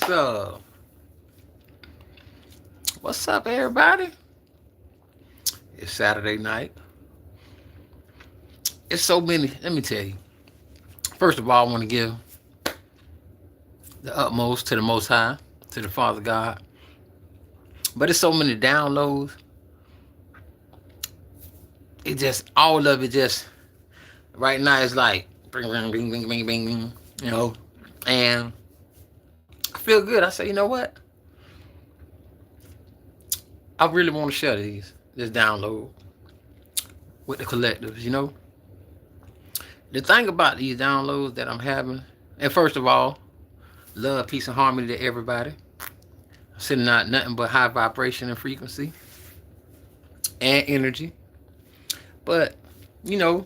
up? What's up, everybody? It's Saturday night. It's so many. Let me tell you. First of all, I want to give the utmost to the Most High, to the Father God. But it's so many downloads. It just, all of it just, right now it's like, bing, bing, bing, bing, bing, bing, you know. And I feel good. I say, you know what? I really want to share this download with the collectives, you know. The thing about these downloads that I'm having, and first of all, love, peace, and harmony to everybody. I'm sending out nothing but high vibration and frequency and energy. But, you know,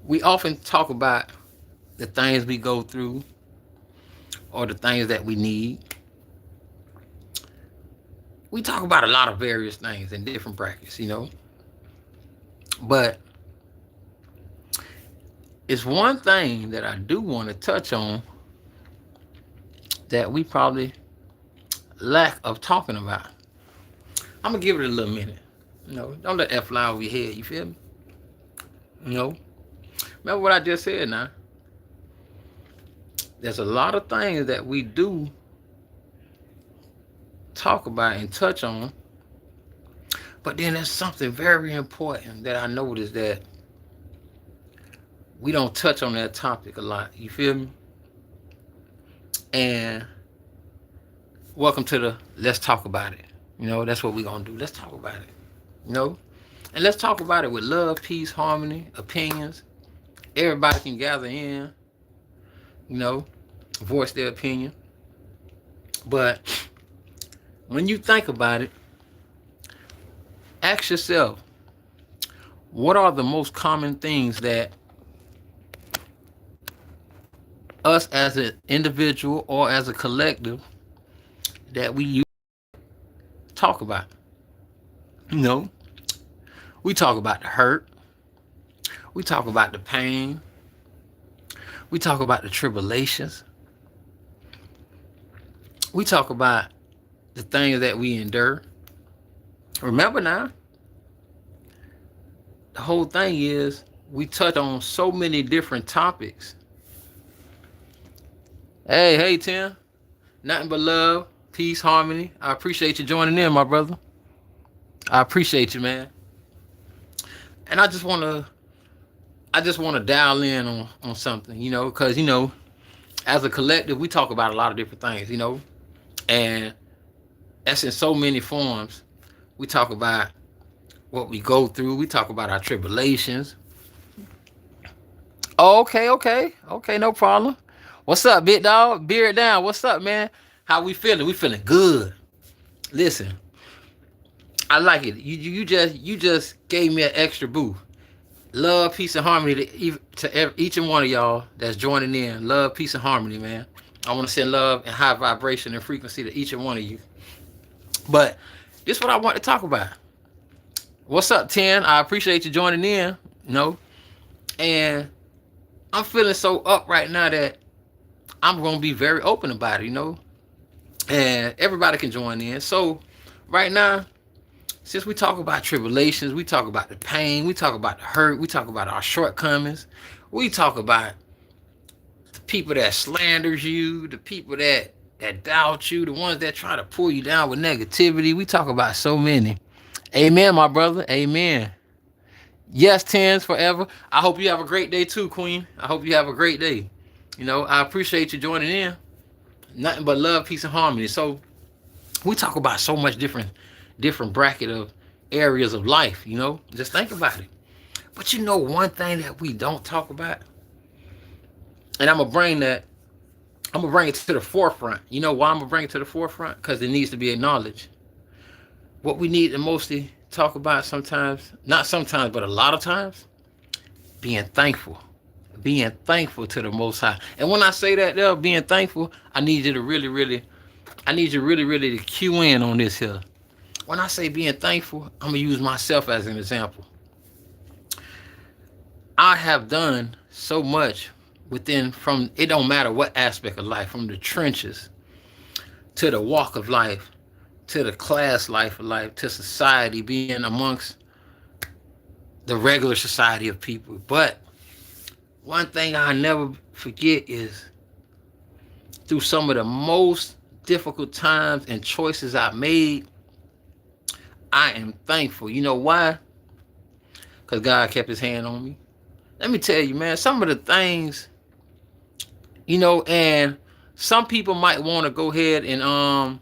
we often talk about the things we go through or the things that we need. We talk about a lot of various things in different brackets, you know. But it's one thing that I do want to touch on that we probably lack of talking about. I'm gonna give it a little minute. You know, don't let that fly over your head, you feel me? You know? Remember what I just said now. There's a lot of things that we do talk about and touch on. But then there's something very important that I noticed that we don't touch on that topic a lot. You feel me? And welcome to the let's talk about it. You know, that's what we're going to do. Let's talk about it. You know? And let's talk about it with love, peace, harmony, opinions. Everybody can gather in, you know, voice their opinion. But when you think about it, ask yourself, what are the most common things that us as an individual or as a collective that we talk about? You know, we talk about the hurt. We talk about the pain. We talk about the tribulations. We talk about the things that we endure. Remember now, the whole thing is we touch on so many different topics. Hey, Tim. Nothing but love, peace, harmony. I appreciate you joining in, my brother. I appreciate you, man. And I just want to dial in on something, you know, because, you know, as a collective, we talk about a lot of different things, you know, and that's in so many forms. We talk about what we go through. We talk about our tribulations. Oh, okay, no problem. What's up, big dog? Beard down. What's up, man? How we feeling? We feeling good. Listen, I like it. You just gave me an extra boost. Love, peace, and harmony to each and one of y'all that's joining in. Love, peace, and harmony, man. I want to send love and high vibration and frequency to each and one of you. But this is what I want to talk about. What's up, 10? I appreciate you joining in, you know. And I'm feeling so up right now that I'm going to be very open about it, you know. And everybody can join in. So right now, since we talk about tribulations, we talk about the pain, we talk about the hurt, we talk about our shortcomings, we talk about the people that slanders you, the people that doubt you, the ones that try to pull you down with negativity. We talk about so many. Amen, my brother. Amen. Yes, tens forever. I hope you have a great day too, Queen. I hope you have a great day. You know, I appreciate you joining in. Nothing but love, peace, and harmony. So we talk about so much different bracket of areas of life, you know. Just think about it. But you know one thing that we don't talk about? And I'm gonna bring it to the forefront. You know why I'm gonna bring it to the forefront? Because it needs to be acknowledged. What we need to mostly talk about sometimes, not sometimes, but a lot of times, being thankful. Being thankful to the Most High. And when I say that there, being thankful, I need you to really to cue in on this here. When I say being thankful, I'm gonna use myself as an example. I have done so much within, from, it don't matter what aspect of life, from the trenches to the walk of life, to the class life of life, to society, being amongst the regular society of people. But one thing I never forget is through some of the most difficult times and choices I made, I am thankful. You know why? Because God kept his hand on me. Let me tell you, man, some of the things, and some people might want to go ahead and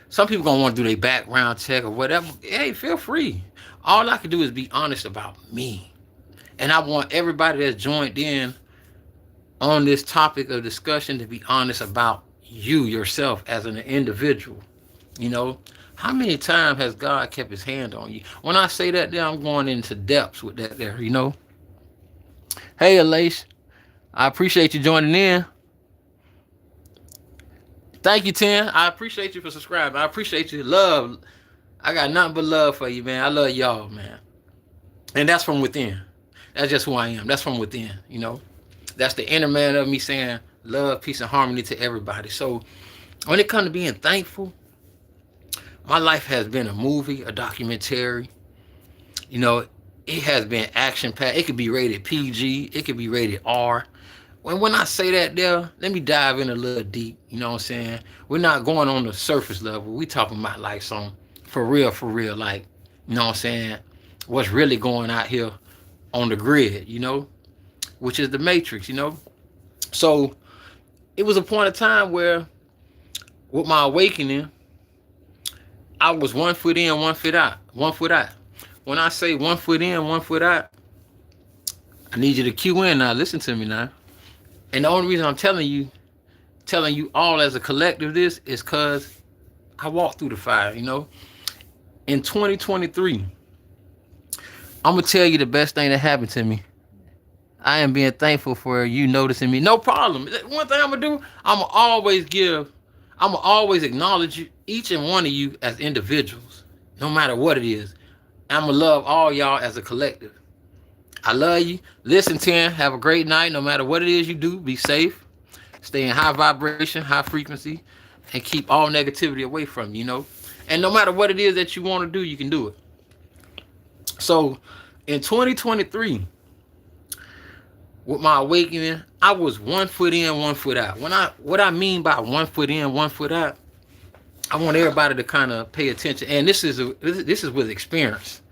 some people gonna want to do their background check or whatever. Hey, feel free. All I can do is be honest about me. And I want everybody that's joined in on this topic of discussion to be honest about you yourself as an individual. You know, how many times has God kept his hand on you? When I say that there, I'm going into depths with that there. Hey, Elise, I appreciate you joining in. Thank you, Tim. I appreciate you for subscribing. I appreciate you. Love. I got nothing but love for you, man. I love y'all, man. And that's from within. That's just who I am. That's from within. That's the inner man of me saying love, peace, and harmony to everybody. So when it comes to being thankful, my life has been a movie, a documentary. It has been action-packed. It could be rated PG. It could be rated R. When I say that there, let me dive in a little deep. You know what I'm saying? We're not going on the surface level. We talking about like some for real, like, you know what I'm saying? What's really going out here on the grid, which is the matrix, So it was a point of time where with my awakening, I was 1 foot in, 1 foot out, 1 foot out. When I say 1 foot in, 1 foot out, I need you to cue in now. Listen to me now. And the only reason I'm telling you all as a collective this is because I walked through the fire, In 2023, I'm going to tell you the best thing that happened to me. I am being thankful for you noticing me. No problem. One thing I'm going to do, I'm going to always acknowledge you, each and one of you as individuals, no matter what it is. I'm going to love all y'all as a collective. I love you. Listen, Tim, have a great night. No matter what it is you do, be safe. Stay in high vibration, high frequency, and keep all negativity away from you, And no matter what it is that you want to do, you can do it. So in 2023, with my awakening, I was 1 foot in, 1 foot out. What I mean by 1 foot in, 1 foot out, I want everybody to kind of pay attention. And this is with experience.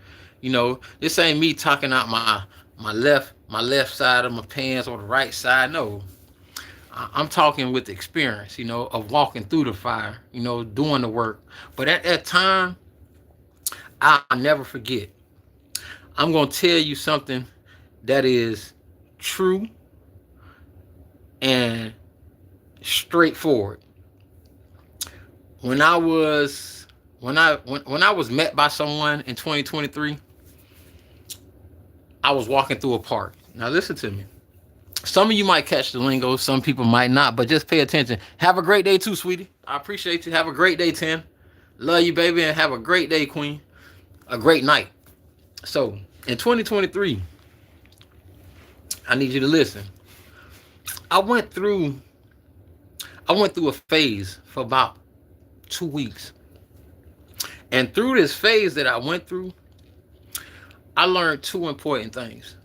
This ain't me talking out my left side of my pants or the right side. No, I'm talking with experience, of walking through the fire, doing the work. But at that time, I'll never forget. I'm going to tell you something that is true and straightforward. When I was met by someone in 2023, I was walking through a park. Now listen to me. Some of you might catch the lingo, some people might not, but just pay attention. Have a great day too, sweetie. I appreciate you. Have a great day, Tim. Love you, baby, and have a great day, Queen. A great night. So, in 2023, I need you to listen. I went through a phase for about 2 weeks. And through this phase that I went through, I learned 2 important things.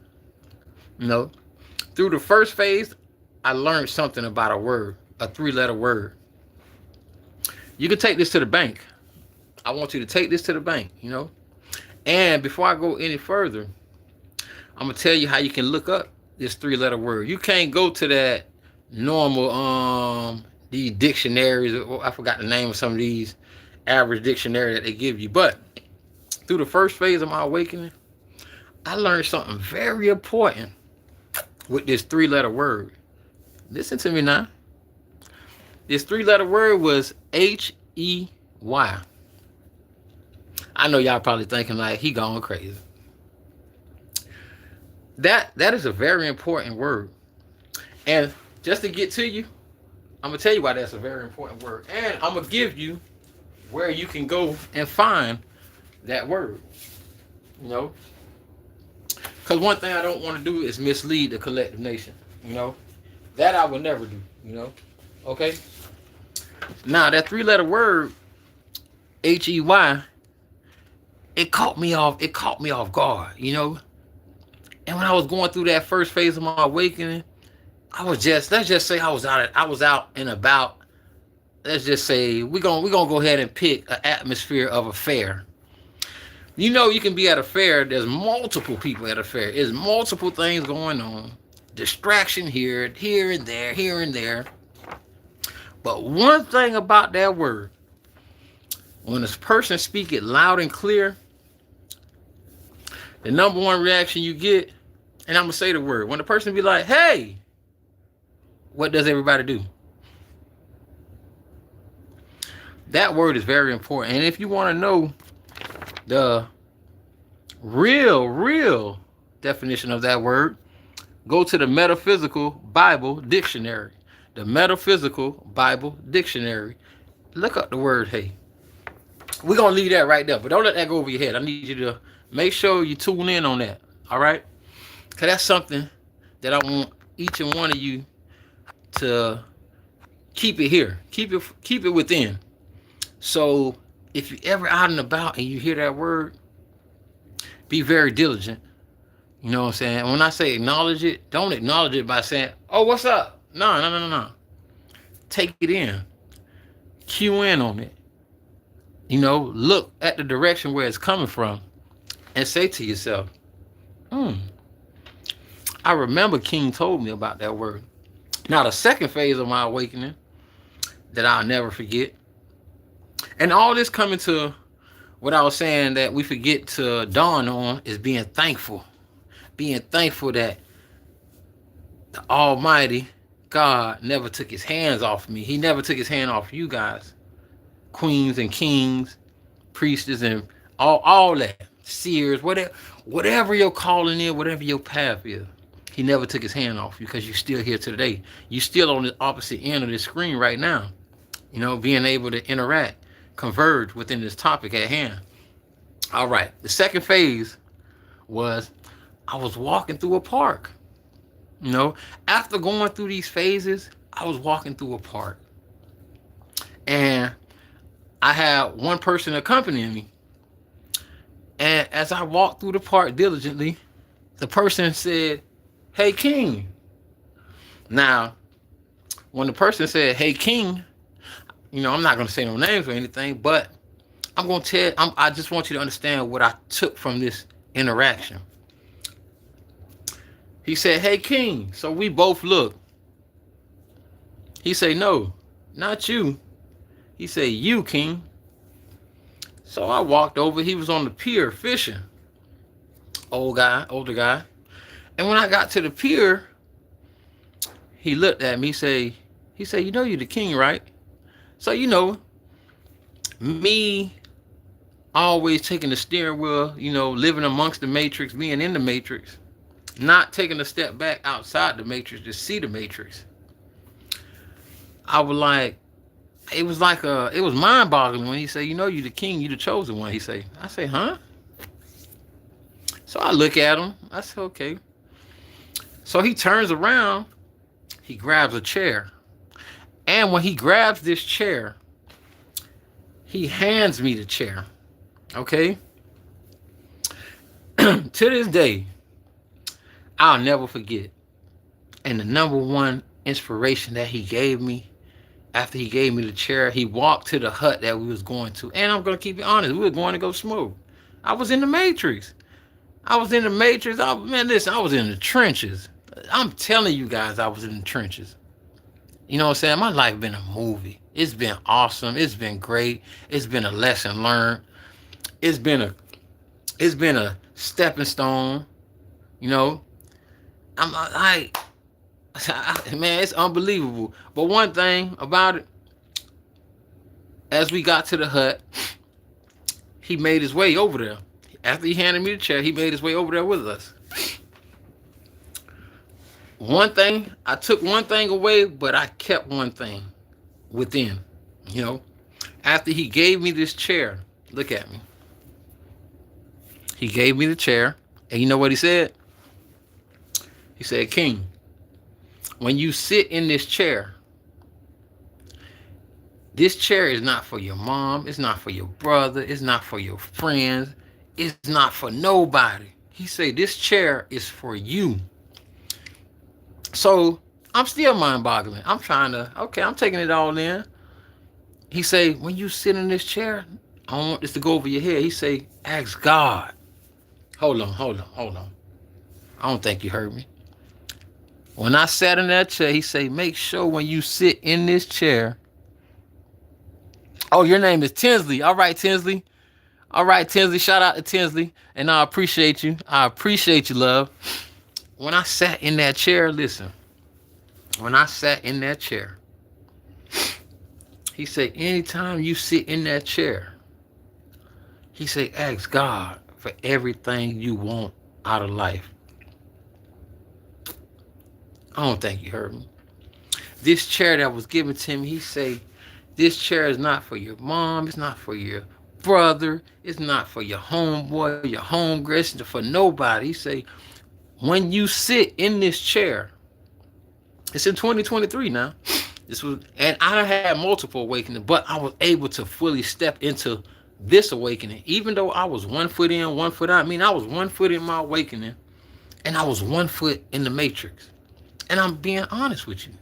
Through the first phase, I learned something about a word, a 3-letter word. You can take this to the bank. I want you to take this to the bank, And before I go any further, I'm going to tell you how you can look up this 3-letter word. You can't go to that normal, these dictionaries. I forgot the name of some of these average dictionary that they give you. But through the first phase of my awakening, I learned something very important with this 3-letter word. Listen to me now. This 3-letter word was H-E-Y. I know y'all probably thinking like he going crazy. That is a very important word. And just to get to you, I'm going to tell you why that's a very important word. And I'm going to give you where you can go and find that word. Because one thing I don't want to do is mislead the collective nation. You know, that I would never do. You know, okay. Now that three-letter word HEY, it caught me off. It caught me off guard. You know, and when I was going through that first phase of my awakening, I was just let's just say I was out and about. Let's just say we're gonna go ahead and pick an atmosphere of a fair. You know, you can be at a fair. There's multiple people at a fair. There's multiple things going on. Distraction here, here and there, here and there. But one thing about that word, when a person speak it loud and clear, the number one reaction you get, and I'm gonna say the word, when the person be like, "Hey," what does everybody do? That word is very important. And if you want to know the real definition of that word, go to the Metaphysical Bible Dictionary. The Metaphysical Bible Dictionary. Look up the word "hey." We're going to leave that right there, but don't let that go over your head. I need you to make sure you tune in on that, all right? Because that's something that I want each and one of you to keep it here. Keep it within. So if you're ever out and about and you hear that word, be very diligent. You know what I'm saying? And when I say acknowledge it, don't acknowledge it by saying, "Oh, what's up?" No. Take it in. Cue in on it. You know, look at the direction where it's coming from and say to yourself, I remember King told me about that word. Now, the second phase of my awakening that I'll never forget, and all this coming to what I was saying that we forget to dawn on, is being thankful. Being thankful that the Almighty God never took his hands off me. He never took his hand off you guys. Queens and kings, priestess and all that. Seers, whatever your calling is, whatever your path is. He never took his hand off you because you're still here today. You're still on the opposite end of the screen right now. You know, being able to interact, converge within this topic at hand. All right. The second phase was I was walking through a park. You know, after going through these phases, I was walking through a park. And I had one person accompanying me. And as I walked through the park diligently, the person said, "Hey, King." Now, when the person said, "Hey, King," you know, I'm not going to say no names or anything, but I'm going to I just want you to understand what I took from this interaction. He said, "Hey, King." So we both looked. He said, "No, not you." He said, "You, King." So I walked over. He was on the pier fishing. Older guy. And when I got to the pier, he looked at me. He said, "You know you're the king, right?" So, you know, me always taking the steering wheel, you know, living amongst the matrix, being in the matrix, not taking a step back outside the matrix to see the matrix. I was like, it was mind-boggling when he said, "You know, you the king, you the chosen one." I say, "Huh?" So I look at him. I said, "Okay." So he turns around. He grabs a chair. And when he grabs this chair, he hands me the chair. Okay? To this day, I'll never forget. And the number one inspiration that he gave me, after he gave me the chair, he walked to the hut that we was going to. And I'm going to keep it honest. We were going to go smoke. I was in the matrix. I was in the trenches. I'm telling you guys, I was in the trenches. You know what I'm saying? My life been a movie. It's been awesome. It's been great. It's been a lesson learned. It's been a stepping stone. You know, man, it's unbelievable. But one thing about it, as we got to the hut, he made his way over there. After he handed me the chair, he made his way over there with us. I took one thing away, but I kept one thing within. You know, after he gave me this chair, look at me. He gave me the chair, and you know what he said? He said, "King, When you sit in this chair is not for your mom, it's not for your brother, it's not for your friends, it's not for nobody. He say this chair is for you. So I'm still mind boggling. I'm trying to, okay, I'm taking it all in. He say, when you sit in this chair, I don't want this to go over your head. He say, ask God. Hold on. I don't think you heard me. When I sat in that chair, he say, make sure when you sit in this chair. Oh, your name is Tinsley. All right, Tinsley. All right, Tinsley. Shout out to Tinsley. And I appreciate you. I appreciate you, love. When I sat in that chair, listen. When I sat in that chair, he said, anytime you sit in that chair, he said, ask God for everything you want out of life. I don't think you heard me. This chair that was given to me, he said, this chair is not for your mom, it's not for your brother, it's not for your homeboy, your homegirl, it's for nobody. He say, when you sit in this chair, it's in 2023 now. This was, and I had multiple awakenings, but I was able to fully step into this awakening, even though I was 1 foot in, 1 foot out. I mean, I was 1 foot in my awakening, and I was 1 foot in the matrix. And I'm being honest with you,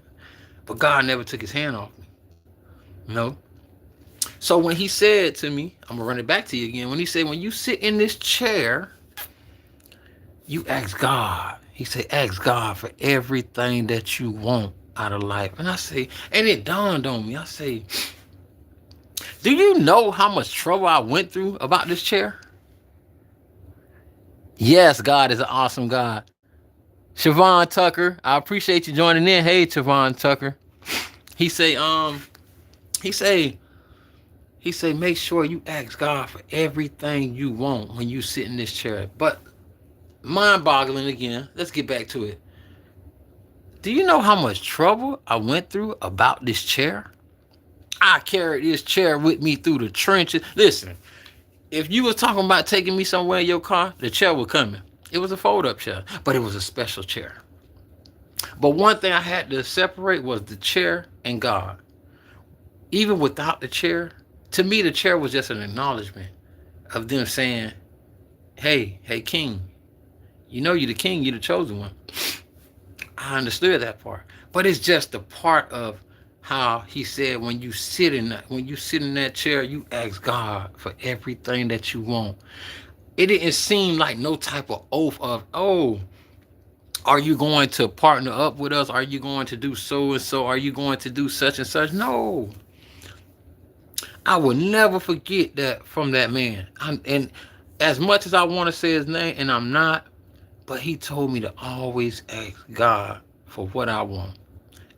but God never took his hand off me. No. So when he said to me, I'm gonna run it back to you again. When he said, when you sit in this chair, you ask God. He said, ask God for everything that you want out of life. And I say, and it dawned on me. I say, do you know how much trouble I went through about this chair? Yes, God is an awesome God. Siobhan Tucker, I appreciate you joining in. Hey, Siobhan Tucker. He say, he say, make sure you ask God for everything you want when you sit in this chair. But mind-boggling again, let's get back to it. Do you know how much trouble I went through about this chair? I carried this chair with me through the trenches. Listen, if you was talking about taking me somewhere in your car, the chair was coming. It was a fold-up chair, but it was a special chair. But one thing I had to separate was the chair and God. Even without the chair, to me, the chair was just an acknowledgement of them saying, hey, king, you know you're the king, you're the chosen one. I understood that part. But it's just a part of how he said when you sit in that chair, you ask God for everything that you want. It didn't seem like no type of oath of, oh, are you going to partner up with us? Are you going to do so and so? Are you going to do such and such? No. I will never forget that from that man. And as much as I want to say his name, and I'm not, but he told me to always ask God for what I want.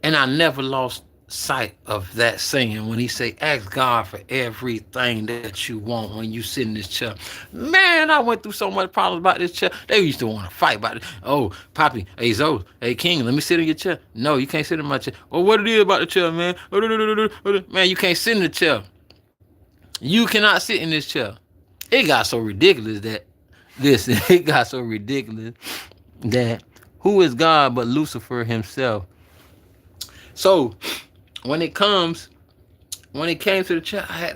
And I never lost sight of that saying when he say, ask God for everything that you want when you sit in this chair. Man, I went through so much problems about this chair. They used to want to fight about it. Oh, Poppy, hey Zoe, hey King, let me sit in your chair. No, you can't sit in my chair. Well, what it is about the chair, man? Man, you can't sit in the chair. You cannot sit in this chair. It got so ridiculous that, listen, it got so ridiculous that who is God but Lucifer himself? So when it came to the chair, I had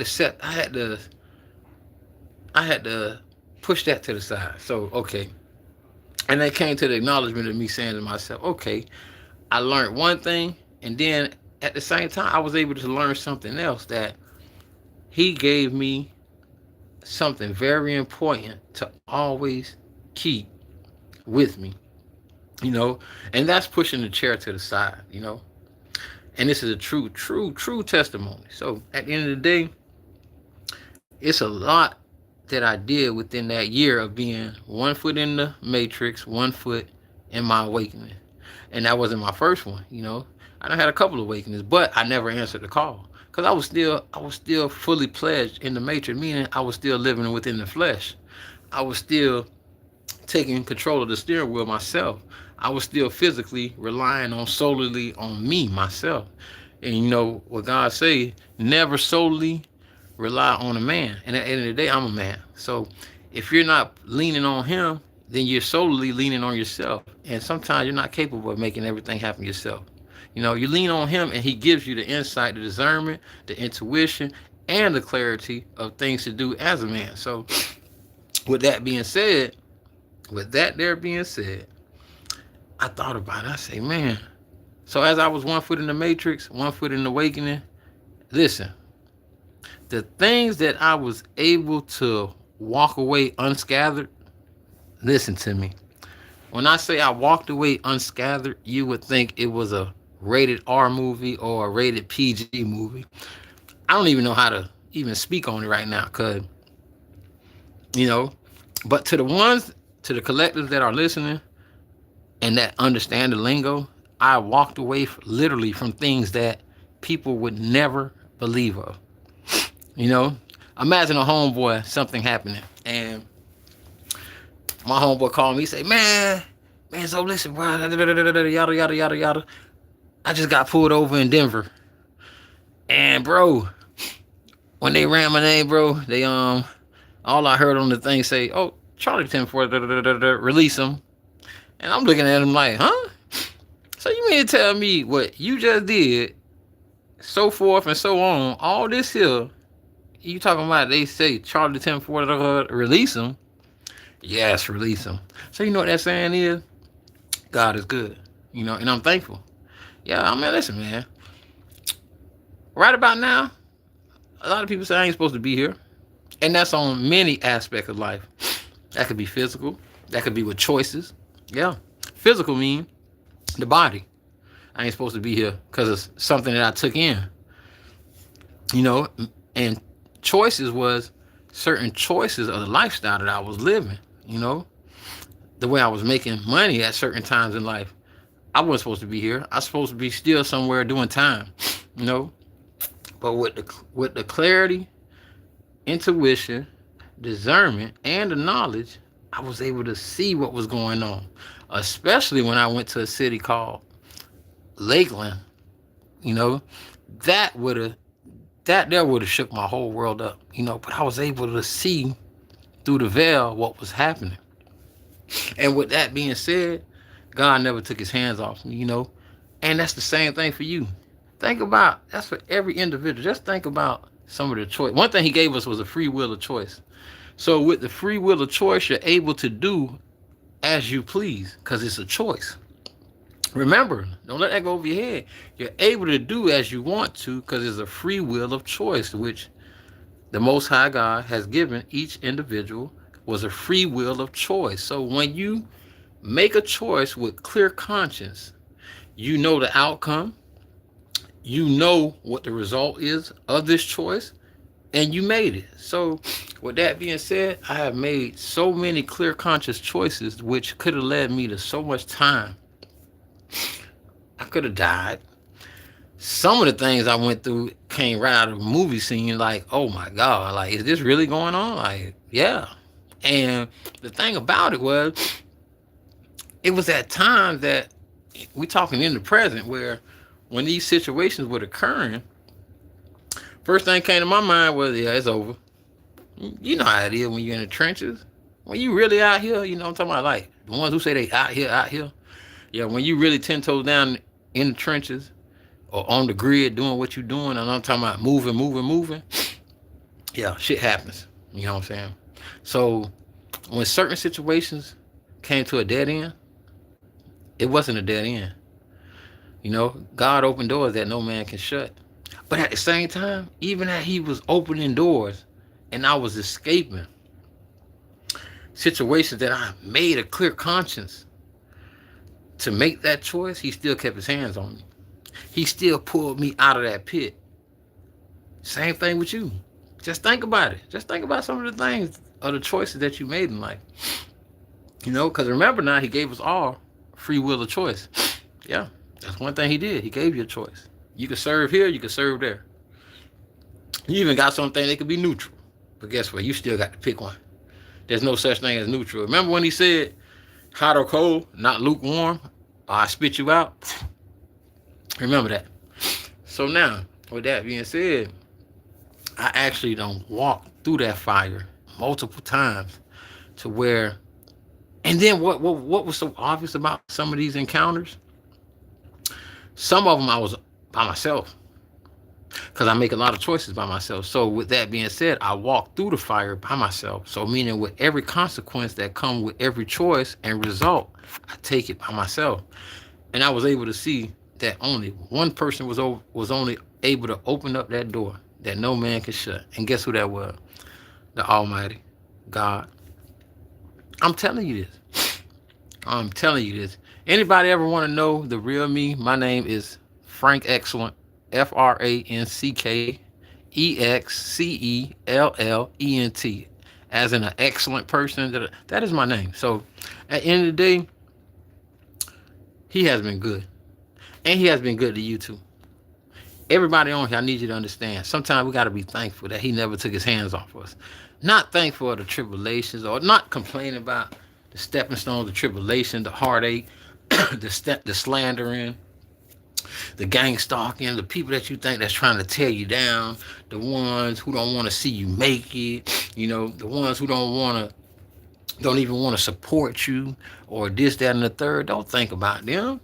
to push that to the side. So, okay. And that came to the acknowledgement of me saying to myself, okay, I learned one thing, and then at the same time, I was able to learn something else, that he gave me something very important to always keep with me, and that's pushing the chair to the side, and this is a true testimony. So at the end of the day, it's a lot that I did within that year of being 1 foot in the matrix, 1 foot in my awakening. And that wasn't my first one, I done had a couple of awakenings, but I never answered the call. Because I was still fully pledged in the matrix, meaning I was still living within the flesh. I was still taking control of the steering wheel myself. I was still physically relying on solely on me, myself. And what God say, never solely rely on a man. And at the end of the day, I'm a man. So if you're not leaning on him, then you're solely leaning on yourself. And sometimes you're not capable of making everything happen yourself. You lean on him and he gives you the insight, the discernment, the intuition, and the clarity of things to do as a man. So with that being said, I thought about it. I say, man, so as I was one foot in the matrix, one foot in the awakening, listen, the things that I was able to walk away unscathed, listen to me. When I say I walked away unscathed, you would think it was a rated R movie or a rated PG movie. I don't even know how to even speak on it right now, because, you know, but to the collectives that are listening and that understand the lingo, I walked away literally from things that people would never believe of. You know, imagine a homeboy, something happening, and my homeboy called me, say, man, so listen, bro, yada, yada, yada, yada. I just got pulled over in Denver. And bro, when they ran my name, bro, they all I heard on the thing say, oh, Charlie 10-4, release him. And I'm looking at him like, huh? So you mean to tell me what you just did, so forth and so on, all this here, you talking about they say Charlie 10-4, release him? Yes, release him. So you know what that saying is? God is good. And I'm thankful. Yeah, I mean, listen, man. Right about now, a lot of people say I ain't supposed to be here. And that's on many aspects of life. That could be physical. That could be with choices. Yeah. Physical mean the body. I ain't supposed to be here because it's something that I took in. And choices was certain choices of the lifestyle that I was living, the way I was making money at certain times in life. I wasn't supposed to be here. I was supposed to be still somewhere doing time, But with the clarity, intuition, discernment, and the knowledge, I was able to see what was going on. Especially when I went to a city called Lakeland, that there would have shook my whole world up, But I was able to see through the veil what was happening. And with that being said, God never took his hands off me, And that's the same thing for you. That's for every individual. Just think about some of the choice. One thing he gave us was a free will of choice. So with the free will of choice, you're able to do as you please because it's a choice. Remember, don't let that go over your head. You're able to do as you want to because it's a free will of choice, which the Most High God has given each individual was a free will of choice. So when you make a choice with clear conscience, you know the outcome, you know what the result is of this choice, and you made it. So with that being said, I have made so many clear conscious choices which could have led me to so much time. I could have died. Some of the things I went through came right out of a movie scene, like, oh my God, like, is this really going on? Like, yeah. And the thing about it was at times that we talking in the present where when these situations were occurring, first thing came to my mind was, yeah, it's over. You know how it is when you're in the trenches. When you really out here, I'm talking about like the ones who say they out here. Yeah, when you really 10 toes down in the trenches or on the grid doing what you're doing, and I'm talking about moving, yeah, shit happens. You know what I'm saying? So when certain situations came to a dead end, it wasn't a dead end. God opened doors that no man can shut. But at the same time, even as he was opening doors and I was escaping situations that I made a clear conscience to make that choice, he still kept his hands on me. He still pulled me out of that pit. Same thing with you. Just think about it. Just think about some of the things or the choices that you made in life. Because remember now, he gave us all free will of choice. Yeah, that's one thing he did. He gave you a choice. You can serve here, you can serve there. You even got something that could be neutral. But guess what? You still got to pick one. There's no such thing as neutral. Remember when he said, hot or cold, not lukewarm, or I spit you out? Remember that. So now, with that being said, I actually don't walk through that fire multiple times to where, and then what was so obvious about some of these encounters? Some of them I was by myself because I make a lot of choices by myself. So with that being said, I walk through the fire by myself. So meaning with every consequence that come with every choice and result, I take it by myself. And I was able to see that only one person was only able to open up that door that no man could shut. And guess who that was? The Almighty God. I'm telling you this. I'm telling you this. Anybody ever want to know the real me? My name is Frank Excellent. FrankExcellent. As in an excellent person. That is my name. So at the end of the day, he has been good. And he has been good to you too. Everybody on here, I need you to understand. Sometimes we got to be thankful that he never took his hands off us. Not thankful for the tribulations or not complaining about the stepping stones, the tribulation, the heartache, the slandering, the gang stalking, the people that you think that's trying to tear you down, the ones who don't want to see you make it, the ones who don't even want to support you or this, that, and the third. Don't think about them.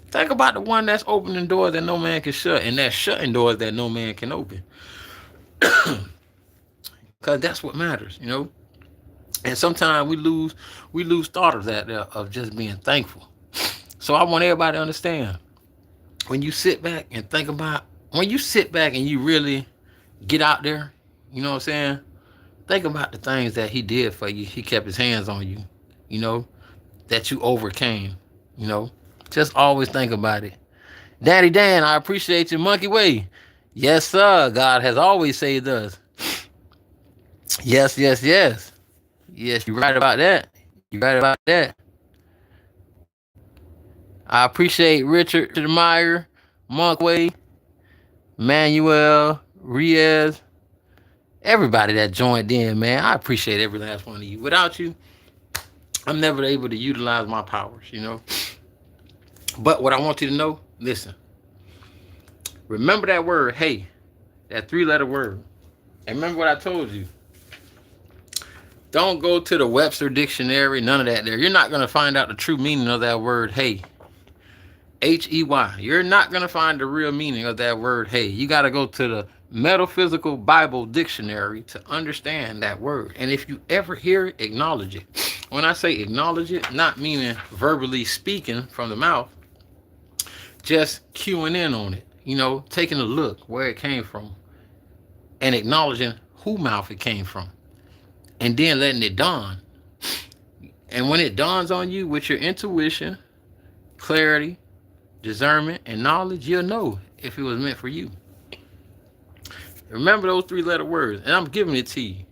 Think about the one that's opening doors that no man can shut and that's shutting doors that no man can open. Because that's what matters. And sometimes we lose thought of that, of just being thankful. So I want everybody to understand, when you sit back and think about, when you sit back and you really get out there, you know what I'm saying? Think about the things that he did for you. He kept his hands on you, that you overcame. Just always think about it. Daddy Dan, I appreciate you, Monkey Way. Yes, sir. God has always saved us. Yes, yes, yes. Yes, you're right about that. You're right about that. I appreciate Richard Meyer, Monkway, Manuel, Riaz, everybody that joined in, man. I appreciate every last one of you. Without you, I'm never able to utilize my powers. But what I want you to know, listen. Remember that word, hey, that 3-letter word. And remember what I told you. Don't go to the Webster Dictionary, none of that there. You're not going to find out the true meaning of that word, hey. H-E-Y. You're not going to find the real meaning of that word, hey. You got to go to the Metaphysical Bible Dictionary to understand that word. And if you ever hear it, acknowledge it. When I say acknowledge it, not meaning verbally speaking from the mouth, just cueing in on it, taking a look where it came from and acknowledging who mouth it came from and then letting it dawn. And when it dawns on you with your intuition, clarity, discernment, and knowledge, you'll know if it was meant for you. Remember those 3-letter words, and I'm giving it to you.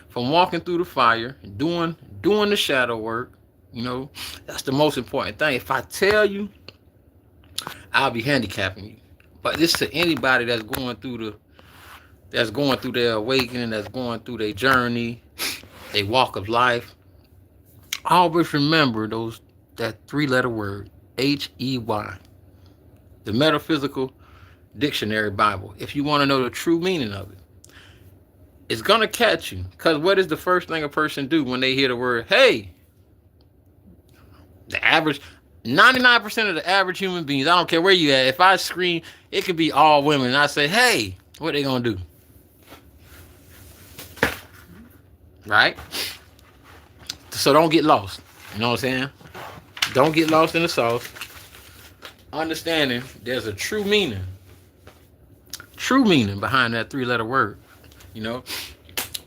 From walking through the fire, doing the shadow work, that's the most important thing. If I tell you, I'll be handicapping you. But this to anybody that's going through their awakening, that's going through their journey, their walk of life. Always remember that 3-letter word, H-E-Y. The Metaphysical Dictionary Bible. If you want to know the true meaning of it, it's gonna catch you. Because what is the first thing a person do when they hear the word hey? The average 99% of the average human beings, I don't care where you at, if I scream, it could be all women, and I say, hey, what they gonna do? Right? So don't get lost. You know what I'm saying? Don't get lost in the sauce. Understanding there's a true meaning behind that 3-letter word.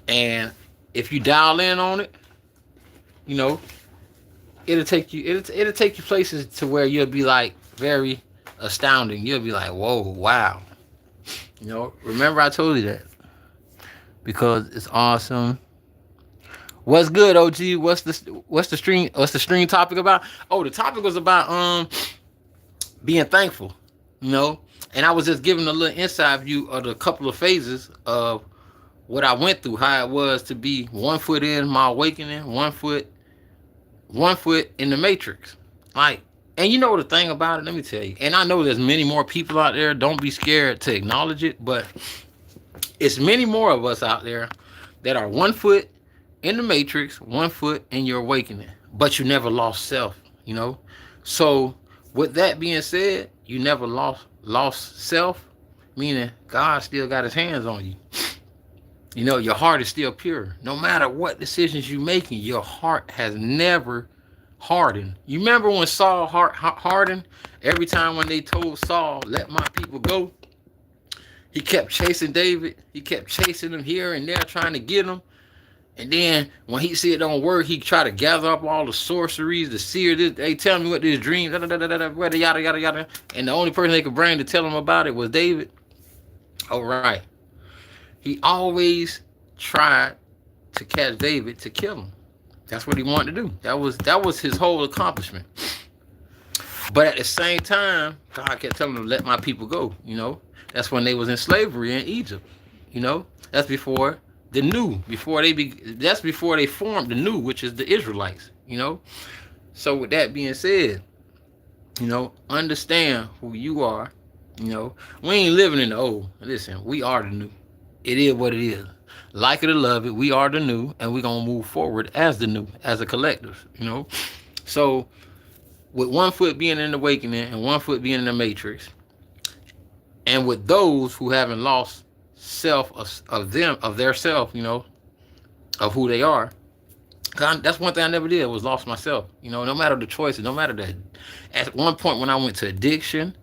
And if you dial in on it, it'll take you places to where you'll be like very astounding. You'll be like, whoa, wow. Remember I told you that because it's awesome. What's good, OG? What's the stream topic about? Oh, the topic was about being thankful, and I was just giving a little inside view of the couple of phases of what I went through, how it was to be 1 foot in my awakening, 1 foot in the matrix. Like, and the thing about it, let me tell you, and I know there's many more people out there, don't be scared to acknowledge it, but it's many more of us out there that are 1 foot in the matrix, 1 foot in your awakening, but you never lost self, So with that being said, you never lost self, meaning God still got his hands on you. You know, your heart is still pure. No matter what decisions you making, your heart has never hardened. You remember when Saul hardened? Every time when they told Saul, let my people go, he kept chasing David. He kept chasing him here and there, trying to get him. And then when he see it don't work, he try to gather up all the sorceries, the seer. This, they tell me what this dream, yada yada yada. And the only person they could bring to tell him about it was David. All right. He always tried to catch David to kill him. That's what he wanted to do. That was his whole accomplishment. But at the same time, God kept telling him, "Let my people go." You know, that's when they was in slavery in Egypt. You know, that's before the new, that's before they formed the new, which is the Israelites. You know, so with that being said, you know, understand who you are. You know, we ain't living in the old. Listen, we are the new. It is what it is. Like it or love it, we are the new, and we're gonna move forward as the new, as a collective. You know, so with one foot being in the awakening and one foot being in the matrix, and with those who haven't lost self of them, of their self, you know, of who they are. That's one thing I never did, was lost myself. You know, no matter the choices, no matter that. At one point when I went to addiction,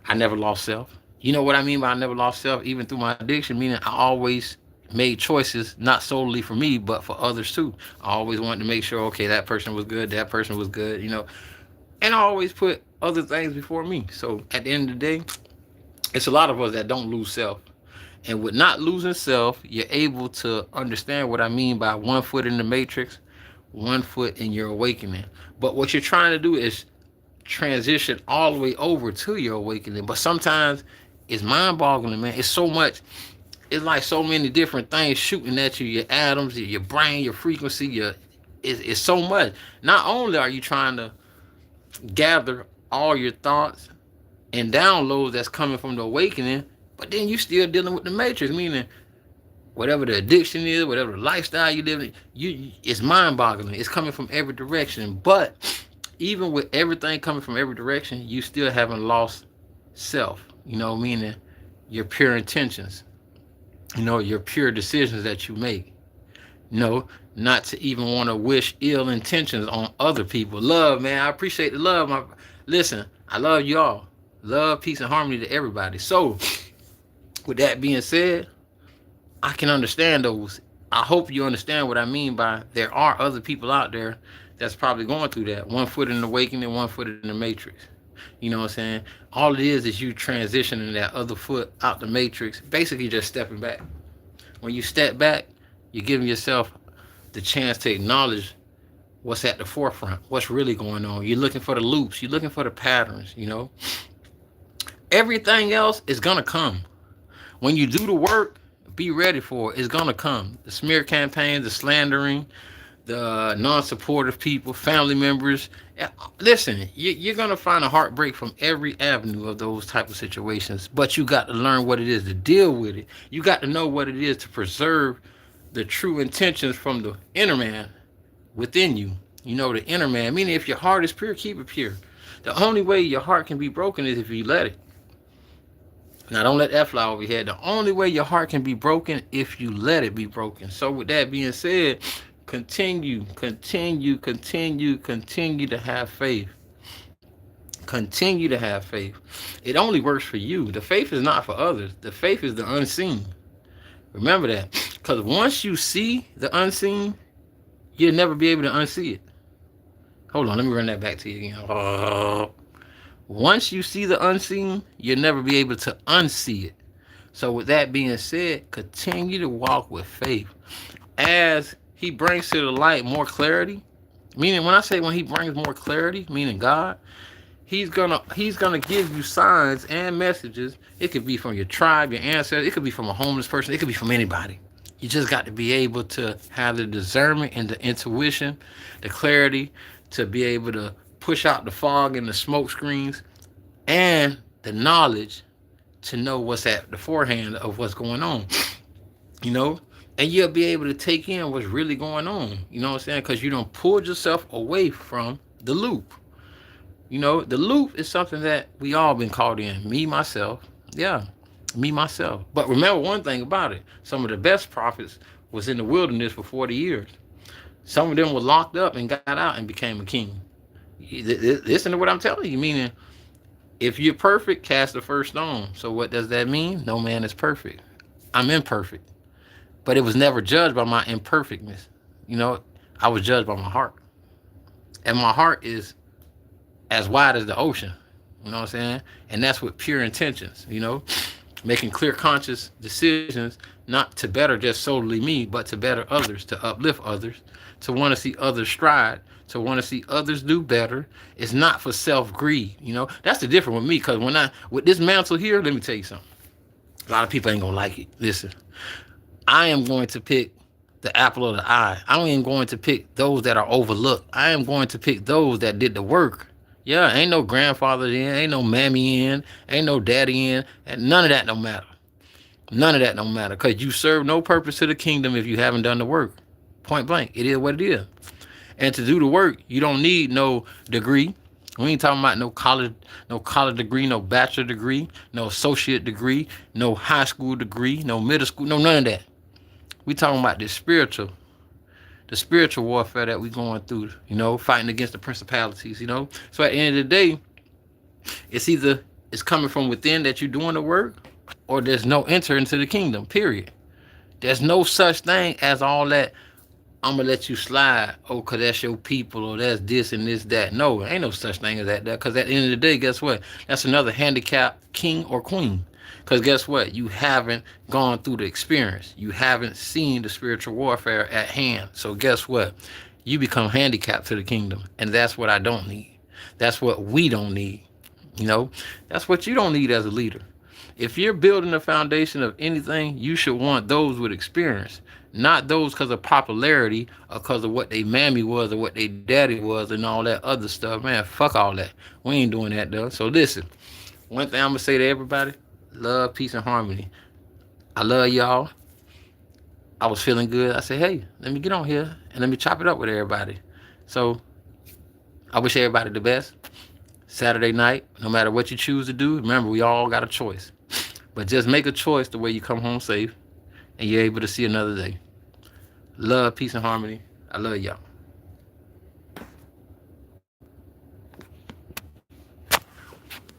I never lost self. You know what I mean by I never lost self, even through my addiction, meaning I always made choices not solely for me, but for others too. I always wanted to make sure, okay, that person was good, you know, and I always put other things before me. So at the end of the day, it's a lot of us that don't lose self. And with not losing self, you're able to understand what I mean by one foot in the matrix, one foot in your awakening. But what you're trying to do is transition all the way over to your awakening. But sometimes it's mind-boggling, man. It's so much. It's like so many different things shooting at you. Your atoms, your brain, your frequency. It's so much. Not only are you trying to gather all your thoughts and downloads that's coming from the awakening, but then you still dealing with the matrix, meaning whatever the addiction is, whatever the lifestyle you live in, it's mind-boggling. It's coming from every direction. But even with everything coming from every direction, you still haven't lost self. You know, meaning your pure intentions. You know, your pure decisions that you make. You know, not to even want to wish ill intentions on other people. Love, man. I appreciate the love. Listen, I love y'all. Love, peace, and harmony to everybody. So, with that being said, I can understand those. I hope you understand what I mean by there are other people out there that's probably going through that. One foot in the awakening, one foot in the matrix. You know what I'm saying? All it is you transitioning that other foot out the matrix, basically just stepping back. When you step back, you're giving yourself the chance to acknowledge what's at the forefront, what's really going on. You're looking for the loops, you're looking for the patterns, you know. Everything else is gonna come. When you do the work, be ready for it. It's gonna come. The smear campaigns, the slandering, the non-supportive people, family members. Listen, you're gonna find a heartbreak from every avenue of those type of situations. But you got to learn what it is to deal with it. You got to know what it is to preserve the true intentions from the inner man within you. You know, the inner man. Meaning, if your heart is pure, keep it pure. The only way your heart can be broken is if you let it. Now, don't let that fly over your head. The only way your heart can be broken if you let it be broken. So, with that being said, continue to have faith. Continue to have faith. It only works for you. The faith is not for others. The faith is the unseen. Remember that. Because once you see the unseen, you'll never be able to unsee it. Hold on, let me run that back to you again. Once you see the unseen, you'll never be able to unsee it. So with that being said, continue to walk with faith. As he brings to the light more clarity, meaning when I say when he brings more clarity, meaning God, he's gonna give you signs and messages. It could be from your tribe, your ancestors, it could be from a homeless person, it could be from anybody. You just got to be able to have the discernment and the intuition, the clarity to be able to push out the fog and the smoke screens, and the knowledge to know what's at the forehand of what's going on, you know, and you'll be able to take in what's really going on, you know what I'm saying, because you don't pull yourself away from the loop. You know, the loop is something that we all been caught in. Me, myself. Yeah, me, myself. But remember one thing about it. Some of the best prophets was in the wilderness for 40 years. Some of them were locked up and got out and became a king. Listen to what I'm telling you. Meaning, if you're perfect, cast the first stone. So what does that mean? No man is perfect. I'm imperfect. But it was never judged by my imperfectness. You know, I was judged by my heart. And my heart is as wide as the ocean. You know what I'm saying? And that's with pure intentions, you know, making clear conscious decisions, not to better just solely me, but to better others, to uplift others, to want to see others strive, to want to see others do better. It's not for self-greed, you know. That's the difference with me, because when I, with this mantle here, let me tell you something. A lot of people ain't gonna like it. Listen, I am going to pick the apple of the eye. I am going to pick those that are overlooked. I am going to pick those that did the work. Yeah, ain't no grandfather in, ain't no mammy in, ain't no daddy in, and none of that don't matter. None of that don't matter, because you serve no purpose to the kingdom if you haven't done the work. Point blank. It is what it is. And to do the work, you don't need no degree. We ain't talking about no college degree, no bachelor degree, no associate degree, no high school degree, no middle school, no none of that. We talking about the spiritual warfare that we going through, you know, fighting against the principalities, you know. So at the end of the day, it's either it's coming from within that you're doing the work, or there's no enter into the kingdom, period. There's no such thing as all that, I'm gonna let you slide, oh, cause that's your people, or that's this and this, that. No, ain't no such thing as that. Cause at the end of the day, guess what? That's another handicapped king or queen. Because guess what? You haven't gone through the experience. You haven't seen the spiritual warfare at hand. So guess what? You become handicapped to the kingdom. And that's what I don't need. That's what we don't need. You know, that's what you don't need as a leader. If you're building a foundation of anything, you should want those with experience, not those because of popularity or because of what they mammy was or what they daddy was and all that other stuff. Man, fuck all that. We ain't doing that though. So listen, one thing I'm gonna say to everybody: love, peace, and harmony. I love y'all. I was feeling good. I said, hey, let me get on here and let me chop it up with everybody. So I wish everybody the best. Saturday night, no matter what you choose to do, remember, we all got a choice. But just make a choice the way you come home safe and you're able to see another day. Love, peace, and harmony. I love y'all.